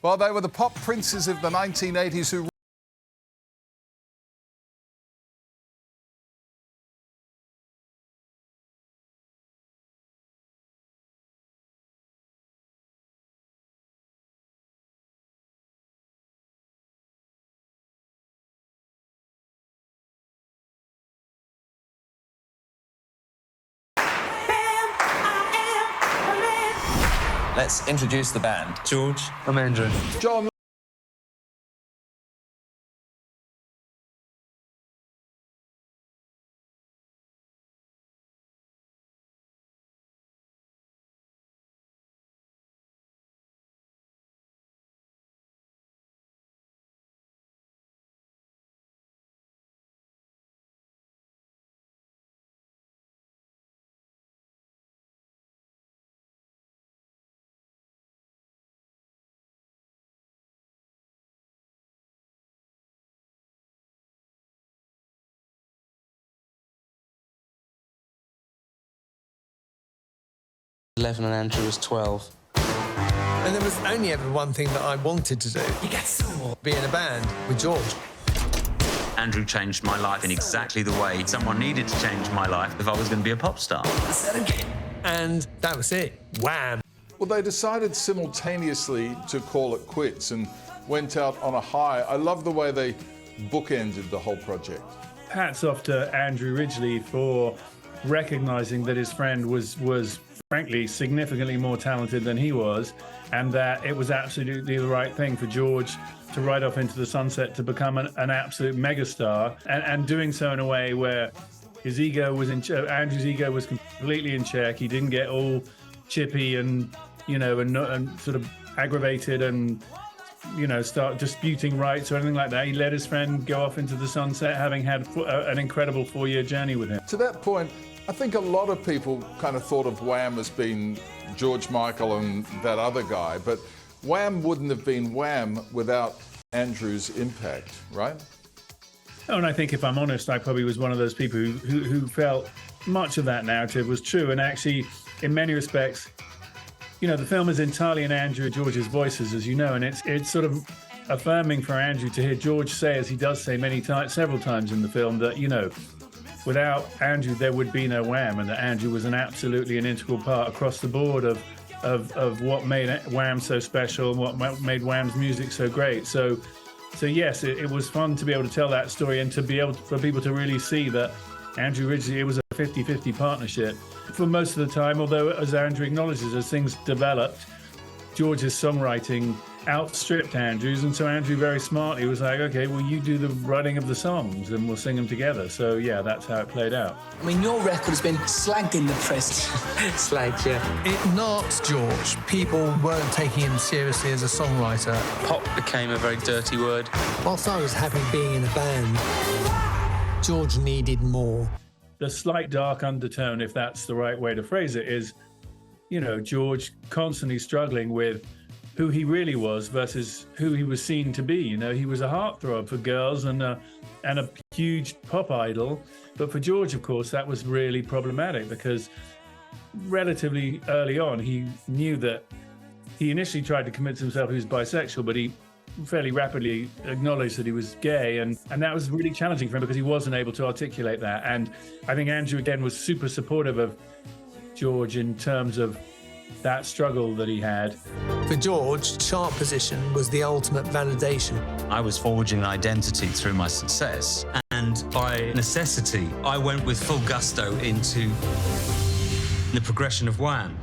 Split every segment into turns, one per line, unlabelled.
Well, they were the pop princes of the 1980s who
Let's introduce the band.
George.
I'm Andrew.
John.
And Andrew was 12.
And there was only ever one thing that I wanted to do.
You get some more.
Be in a band with George.
Andrew changed my life in exactly the way someone needed to change my life if I was going to be a pop star.
And that was it. Wham!
Well, they decided simultaneously to call it quits and went out on a high. I love the way they bookended the whole project.
Hats off to Andrew Ridgeley for recognising that his friend was frankly significantly more talented than he was, and that it was absolutely the right thing for George to ride off into the sunset to become an absolute megastar, and doing so in a way where his ego was Andrew's ego was completely in check. He didn't get all chippy and and sort of aggravated and start disputing rights or anything like that. He let his friend go off into the sunset, having had an incredible 4-year journey with him.
To that point, I think a lot of people kind of thought of Wham as being George Michael and that other guy, but Wham wouldn't have been Wham without Andrew's impact, right?
Oh, and I think, if I'm honest, I probably was one of those people who felt much of that narrative was true. And actually, in many respects, the film is entirely in Andrew and George's voices, as you know, and it's sort of affirming for Andrew to hear George say, as he does say several times in the film, that, without Andrew, there would be no Wham, and that Andrew was absolutely an integral part across the board of what made Wham so special and what made Wham's music so great. So yes, it was fun to be able to tell that story and to be able for people to really see that Andrew Ridgeley, it was a 50-50 partnership for most of the time, although, as Andrew acknowledges, as things developed, George's songwriting outstripped Andrew's, and so Andrew very smartly was like, okay, well, you do the writing of the songs and we'll sing them together. So yeah, that's how it played out.
I mean, your record has been slagged in the press.
Slagged, yeah.
It knocked George. People weren't taking him seriously as a songwriter.
Pop became a very dirty word.
Whilst I was happy being in a band, George needed more.
The slight dark undertone, if that's the right way to phrase it, is, George constantly struggling with who he really was versus who he was seen to be. He was a heartthrob for girls and a huge pop idol. But for George, of course, that was really problematic because relatively early on, he knew that he initially tried to convince himself he was bisexual, but he fairly rapidly acknowledged that he was gay, and that was really challenging for him because he wasn't able to articulate that. And I think Andrew, again, was super supportive of George in terms of that struggle that he had.
For George, chart position was the ultimate validation.
I was forging an identity through my success, and by necessity, I went with full gusto into the progression of Wham.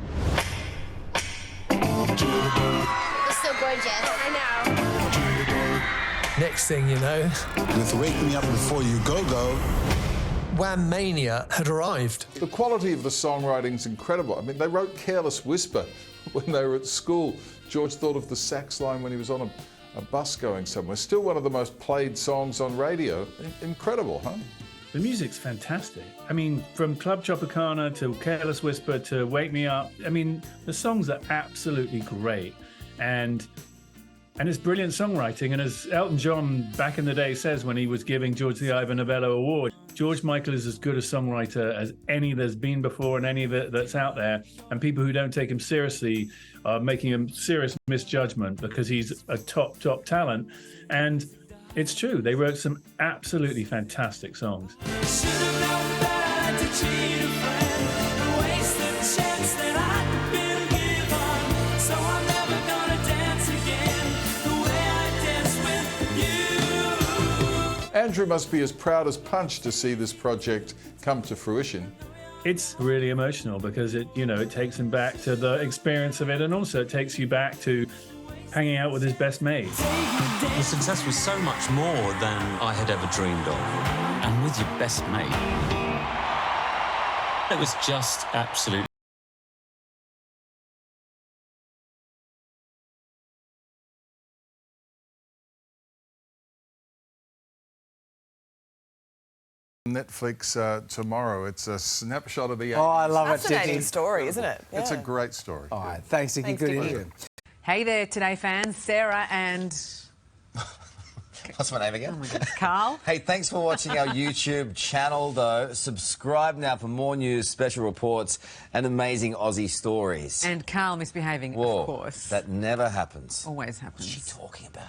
You're so gorgeous. I know.
Next thing you know,
with Wake Me Up Before You Go,
Wham Mania had arrived.
The quality of the songwriting's incredible. I mean, they wrote Careless Whisper when they were at school. George thought of the sax line when he was on a bus going somewhere. Still one of the most played songs on radio. Incredible, huh?
The music's fantastic. I mean, from Club Tropicana to Careless Whisper to Wake Me Up, I mean, the songs are absolutely great. And And it's brilliant songwriting. And as Elton John back in the day says when he was giving George the Ivor Novello Award, George Michael is as good a songwriter as any there's been before and any that's out there. And people who don't take him seriously are making a serious misjudgment because he's a top talent. And it's true. They wrote some absolutely fantastic songs.
Andrew must be as proud as Punch to see this project come to fruition.
It's really emotional because it takes him back to the experience of it, and also it takes you back to hanging out with his best mate.
The success was so much more than I had ever dreamed of. And with your best mate, it was just absolutely
Netflix tomorrow. It's a snapshot of the 80s.
Oh, I love it,
Fascinating
Dickie.
story, isn't it?
It's a
Yeah.
great story.
All right, thanks, Dickie.
Thanks,
Good
Dickie.
interview.
Hey there, Today fans. Sarah and
What's my name again?
Carl.
Hey, thanks for watching our YouTube channel, though. Subscribe now for more news, special reports, and amazing Aussie stories.
And Carl misbehaving,
Whoa,
of course.
that never happens.
Always happens.
What's she talking about?